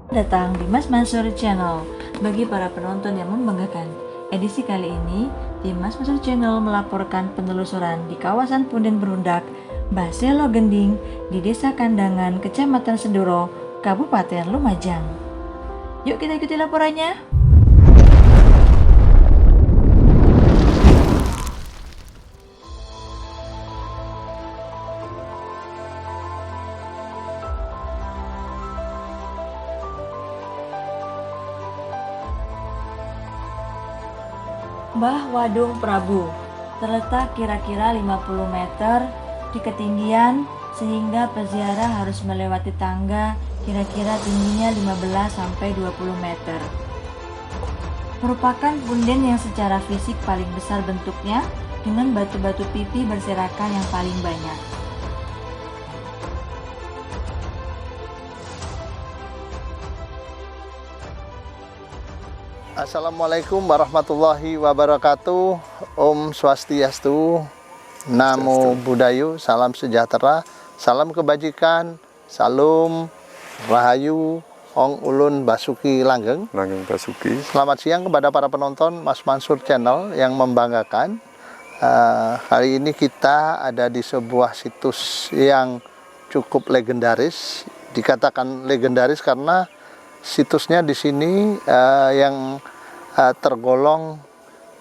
Datang di Mas Mansur Channel. Bagi para penonton yang membanggakan, edisi kali ini tim Mas Mansur Channel melaporkan penelusuran di kawasan Punden Berundak, Baselo Gending, di Desa Kandangan, Kecamatan Senduro, Kabupaten Lumajang. Yuk kita ikuti laporannya. Mbah Wadung Prabu terletak kira-kira 50 meter di ketinggian sehingga peziarah harus melewati tangga kira-kira tingginya 15-20 meter. Merupakan punden yang secara fisik paling besar bentuknya dengan batu-batu pipi berserakan yang paling banyak. Assalamualaikum warahmatullahi wabarakatuh. Om Swastiastu, Namo Buddhayu, salam sejahtera, salam kebajikan, salam rahayu, Ong Ulun Basuki Langgeng. Basuki. Selamat siang kepada para penonton Mas Mansur Channel yang membanggakan. Kali ini kita ada di sebuah situs yang cukup legendaris. Dikatakan legendaris karena situsnya di sini yang tergolong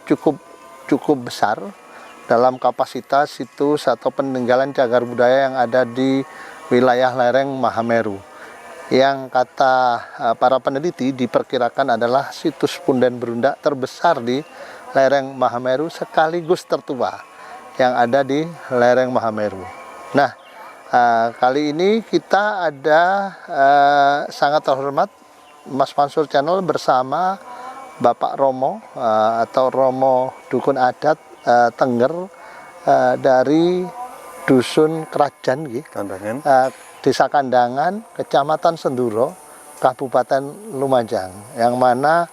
cukup besar dalam kapasitas situs atau peninggalan cagar budaya yang ada di wilayah lereng Mahameru, yang kata para peneliti diperkirakan adalah situs Punden Berundak terbesar di lereng Mahameru sekaligus tertua yang ada di lereng Mahameru. Nah, kali ini kita ada sangat terhormat Mas Mansur Channel bersama Bapak Romo atau Romo Dukun Adat Tengger dari Dusun Kerajaan Kandangan. Desa Kandangan, Kecamatan Senduro, Kabupaten Lumajang, yang mana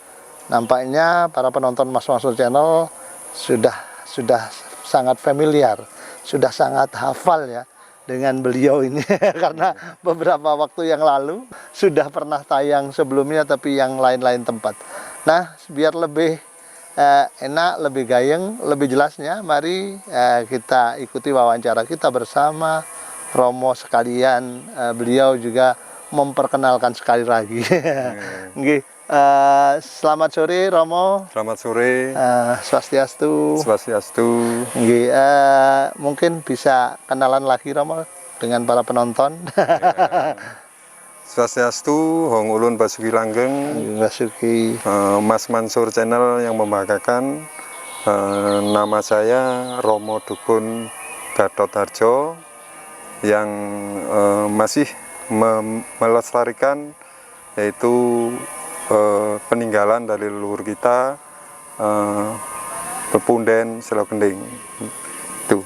nampaknya para penonton Mas Mansur Channel sudah sangat familiar, sudah sangat hafal ya dengan beliau ini karena beberapa waktu yang lalu sudah pernah tayang sebelumnya, tapi yang lain-lain tempat. Nah, biar lebih enak, lebih gayeng, lebih jelasnya, mari kita ikuti wawancara kita bersama Romo sekalian. Beliau juga memperkenalkan sekali lagi. Selamat sore Romo. Selamat sore. Swastiastu. Swastiastu. Mungkin bisa kenalan lagi Romo dengan para penonton. Swastiastu, Hong Ulun Basuki Langgeng. Basuki. Mas Mansur Channel yang membanggakan. Nama saya Romo Dukun Gatotharjo yang masih melestarikan yaitu peninggalan dari leluhur kita, Punden Selo Gending. Itu.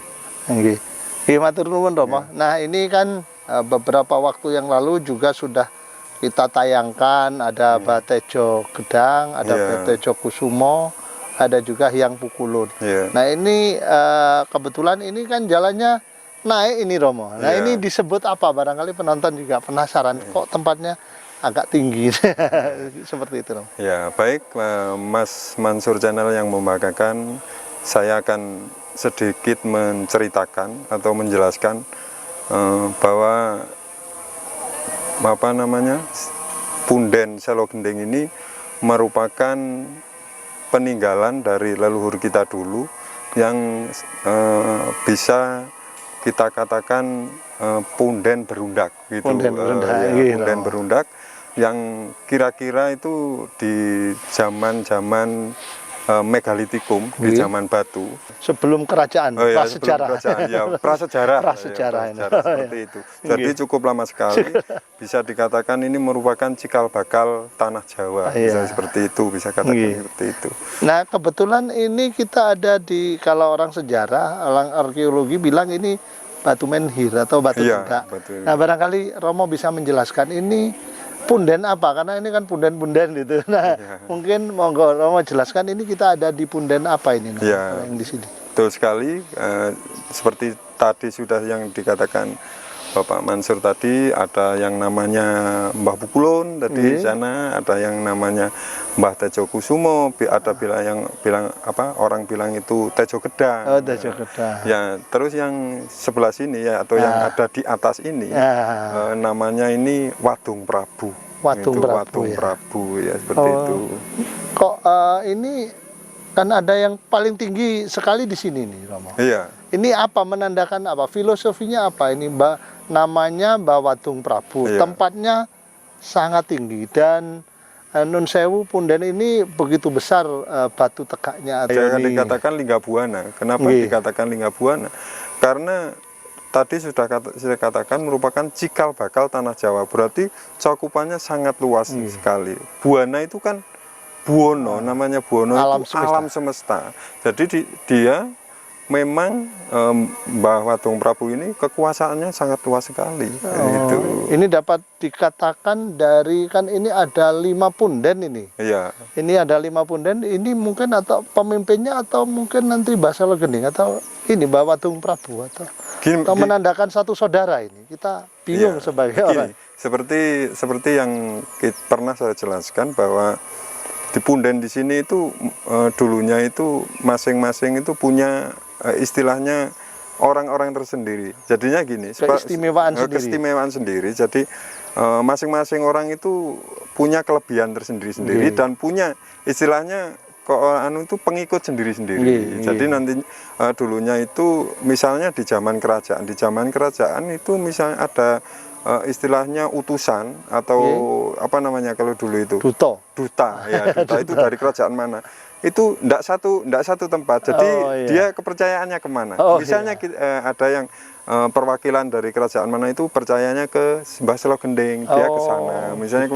Matur nuwun Romo. Nah, ini kan beberapa waktu yang lalu juga sudah kita tayangkan, ada Batejo Gedang, ada Batejo Kusumo, ada juga Hyang Pukulun. Nah, ini kebetulan ini kan jalannya naik ini Romo. Nah, ini disebut apa? Barangkali penonton juga penasaran, kok tempatnya agak tinggi. Seperti itu Romo. Ya, baik Mas Mansur Channel yang membanggakan, saya akan sedikit menceritakan atau menjelaskan bahwa Punden Selo Gending ini merupakan peninggalan dari leluhur kita dulu yang bisa kita katakan Punden Berundak gitu. Punden Berundak yang kira-kira itu di zaman megalitikum, di zaman batu. Sebelum kerajaan, prasejarah. Prasejarah seperti itu. Jadi cukup lama sekali. Bisa dikatakan ini merupakan cikal bakal tanah Jawa. Bisa seperti itu, bisa katakan seperti itu. Nah, kebetulan ini kita ada di, kalau orang sejarah, orang arkeologi bilang ini batu menhir atau batu ledak. Nah, barangkali Romo bisa menjelaskan ini punden apa, karena ini kan punden-punden gitu. Nah, mungkin monggo Romo jelaskan ini kita ada di punden apa ini yang di sini. Betul sekali, seperti tadi sudah yang dikatakan Bapak Mansur tadi, ada yang namanya Mbah Pukulun tadi di sana, ada yang namanya Mbah Tejo Kusumo, ada orang bilang itu Tejo Gedang. Oh, Tejo Gedang. Ya, terus yang sebelah sini ya, atau yang ada di atas ini, namanya ini Wadung Prabu. Wadung Prabu, Wadung Prabu ya, seperti itu. Kok ini kan ada yang paling tinggi sekali di sini nih, Romo. Iya. Ini apa, menandakan apa? Filosofinya apa? Ini namanya Mbah Wadung Prabu. Iya. Tempatnya sangat tinggi dan Nun Sewu Punden ini begitu besar batu tegaknya. Jangan dikatakan Lingga Buana. Kenapa dikatakan Lingga Buana? Karena tadi sudah saya katakan merupakan cikal bakal tanah Jawa. Berarti cakupannya sangat luas sekali. Buana itu kan Buono, namanya Buono alam itu semesta. alam semesta. Jadi dia memang Mbah Wadung Prabu ini kekuasaannya sangat luas sekali. Gitu. Ini dapat dikatakan dari, kan ini ada 5 punden ini. Iya. Ini ada 5 punden. Ini mungkin atau pemimpinnya atau mungkin nanti Basel Gending atau ini Mbah Wadung Prabu atau menandakan satu saudara ini. Kita bingung sebagai orang. Seperti yang pernah saya jelaskan bahwa di punden di sini itu dulunya itu masing-masing itu punya istilahnya orang-orang tersendiri. Jadinya gini, keistimewaan sendiri. Jadi masing-masing orang itu punya kelebihan tersendiri-sendiri dan punya istilahnya itu pengikut sendiri-sendiri. Jadi nanti dulunya itu misalnya di zaman kerajaan itu misalnya ada istilahnya utusan atau apa namanya kalau dulu itu duta ya, duta itu dari kerajaan mana, itu enggak satu tempat, jadi dia kepercayaannya kemana. Misalnya ada yang perwakilan dari kerajaan mana itu percayanya ke Mbah Selo Gending, dia ke sana. Misalnya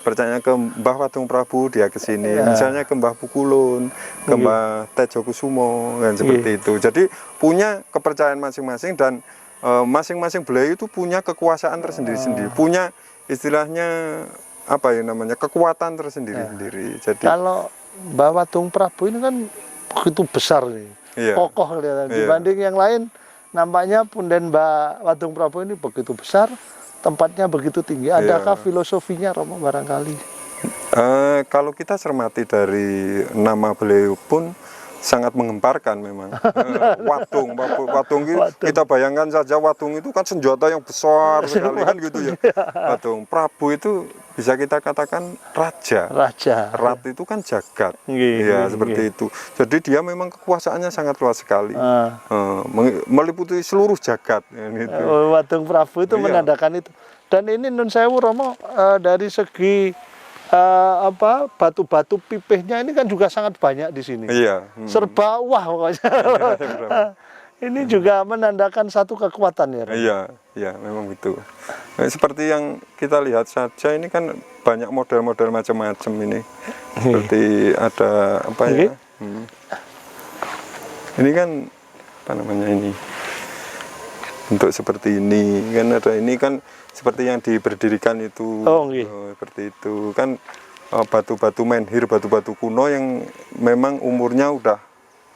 percayanya ke Mbah Wadung Prabu, dia ke sini. Misalnya ke Mbah Pukulun, ke Mbah Tejo Kusumo, dan seperti itu. Jadi punya kepercayaan masing-masing dan masing-masing beliau itu punya kekuasaan tersendiri-sendiri, punya istilahnya apa ya namanya, kekuatan tersendiri-sendiri. Jadi kalau Mbah Wadung Prabu ini kan begitu besar nih, kokoh kelihatan. Dibanding yang lain, nampaknya punden Mbah Wadung Prabu ini begitu besar, tempatnya begitu tinggi. Adakah filosofinya, Romo, barangkali? Kalau kita cermati dari nama beliau pun sangat menggemparkan memang. Wadung itu kita bayangkan saja, wadung itu kan senjata yang besar sekali kan gitu ya. Wadung Prabu itu bisa kita katakan raja. Rat itu kan jagat. Ya seperti itu. Jadi dia memang kekuasaannya sangat luas sekali. Meliputi seluruh jagat gitu. Wadung Prabu itu menandakan itu. Dan ini Nun Sewu, Romo, dari segi batu-batu pipihnya ini kan juga sangat banyak di sini. Serba wah pokoknya. Ini juga menandakan satu kekuatan ya. Iya, memang betul. Seperti yang kita lihat saja ini kan banyak model-model macam-macam ini. Seperti ada apa ya? Ini kan apa namanya ini? Bentuk seperti ini kan, ada ini kan seperti yang diberdirikan itu. Seperti itu kan, batu-batu menhir, batu-batu kuno yang memang umurnya udah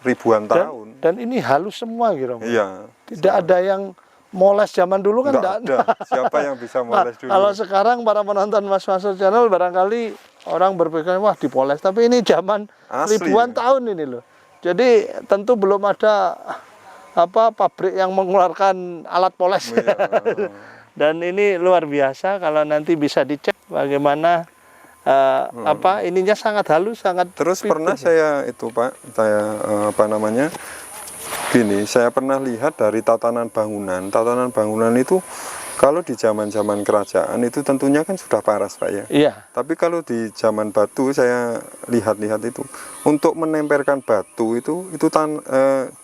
ribuan tahun. Dan ini halus semua gitu. Iya. Tidak ada yang moles zaman dulu kan. Tidak ada. Siapa yang bisa moles dulu? Kalau sekarang para penonton Mas Mansur Channel barangkali orang berpikir wah dipoles, tapi ini zaman ribuan tahun ini loh. Jadi tentu belum ada pabrik yang mengeluarkan alat poles. Dan ini luar biasa kalau nanti bisa dicek bagaimana ininya sangat halus, sangat. Terus pernah saya itu Pak, saya pernah lihat dari tatanan bangunan itu kalau di zaman kerajaan itu tentunya kan sudah paras Pak ya. Iya. Tapi kalau di zaman batu saya lihat itu untuk menempelkan batu itu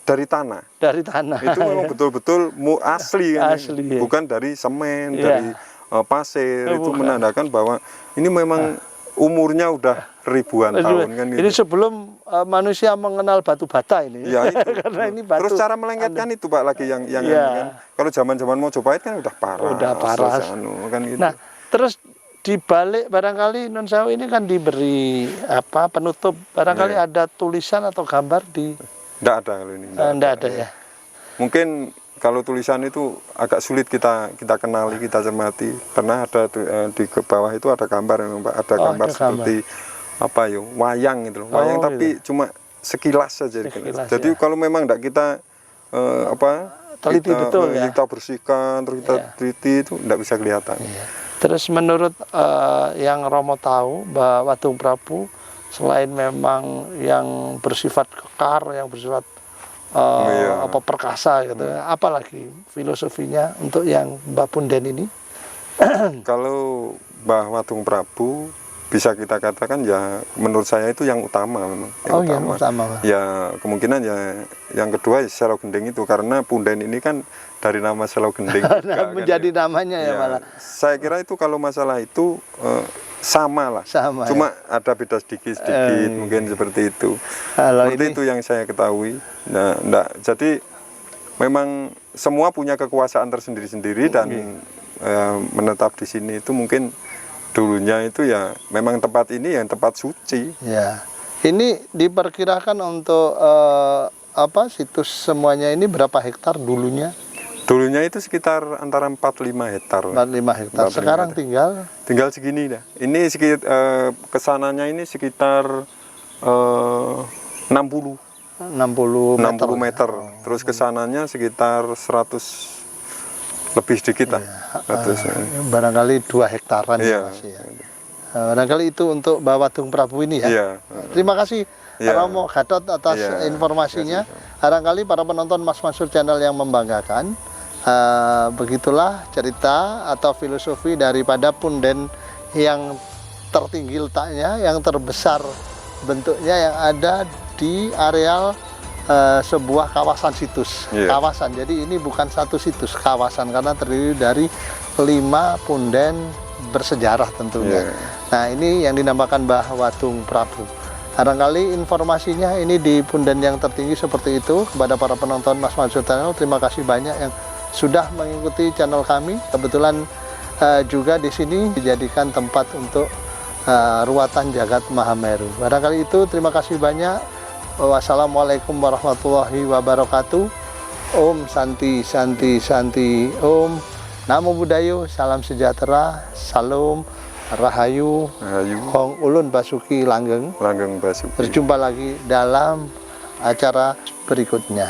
dari tanah. Dari tanah. Itu memang betul-betul asli kan. Asli. Bukan dari semen, dari pasir. Itu menandakan bahwa ini memang umurnya udah ribuan tahun kan gitu. Ini sebelum manusia mengenal batu bata ini. Ya itu. Karena ini batu. Terus cara melengketkan itu Pak lagi yang kan. Kalau zaman Mojopahit kan udah parah. Kan gitu. Nah, terus di balik barangkali Nun Sewu ini kan diberi penutup, barangkali ada tulisan atau gambar di. Enggak ada kalau ini. Enggak ada ya. Mungkin kalau tulisan itu agak sulit kita kenali, kita cermati, karena ada di bawah itu ada gambar, memang, Pak. Ada gambar seperti apa ya, wayang gitu loh. Wayang tapi cuma sekilas saja. Jadi kalau memang tidak kita teliti betul ya. Kita bersihkan, terus kita teliti itu tidak bisa kelihatan. Terus menurut yang Romo tahu, bahwa Watung Prabu selain memang yang bersifat kekar, yang bersifat perkasa gitu, apalagi filosofinya untuk yang Mbah Punden ini? Kalau Mbah Watung Prabu bisa kita katakan ya, menurut saya itu yang utama memang. Yang utama. Ya kemungkinan ya yang kedua ya Selo Gending itu, karena Punden ini kan dari nama Selo Gending juga, menjadi kan, namanya ya malah. Saya kira itu kalau masalah itu sama lah. Cuma ada beda sedikit mungkin seperti itu. Seperti itu yang saya ketahui. Nah, jadi memang semua punya kekuasaan tersendiri-sendiri dan menetap di sini itu mungkin dulunya itu ya memang tempat ini yang tempat suci. Ya. Ini diperkirakan untuk situs semuanya ini berapa hektar dulunya? Dulunya itu sekitar antara 45 hektar. 45 hektar. Sekarang tinggal segini dah. Ini sekitar kesananya ini sekitar 60 meter. Terus kesananya sekitar 100 lebih sedikit lah. Barangkali 2 hektaran ya. Barangkali itu untuk Mbah Watung Prabu ini ya. Terima kasih Romo Gatot atas informasinya. Barangkali para penonton Mas Mansur Channel yang membanggakan. Begitulah cerita atau filosofi daripada punden yang tertinggi letaknya, yang terbesar bentuknya, yang ada di areal sebuah kawasan situs. Kawasan, jadi ini bukan satu situs, kawasan, karena terdiri dari 5 punden bersejarah tentunya. Nah, ini yang dinamakan Mbah Watung Prabu. Barangkali informasinya ini di punden yang tertinggi seperti itu. Kepada para penonton Mas Mansur Channel, terima kasih banyak yang sudah mengikuti channel kami. Kebetulan juga di sini dijadikan tempat untuk ruatan Jagat Mahameru. Barangkali itu, terima kasih banyak. Wassalamualaikum warahmatullahi wabarakatuh. Om Santi Santi Santi Om. Namo Buddhayo, salam sejahtera, salam Rahayu, Hong Ulun Basuki Langgeng. Basuki. Berjumpa lagi dalam acara berikutnya.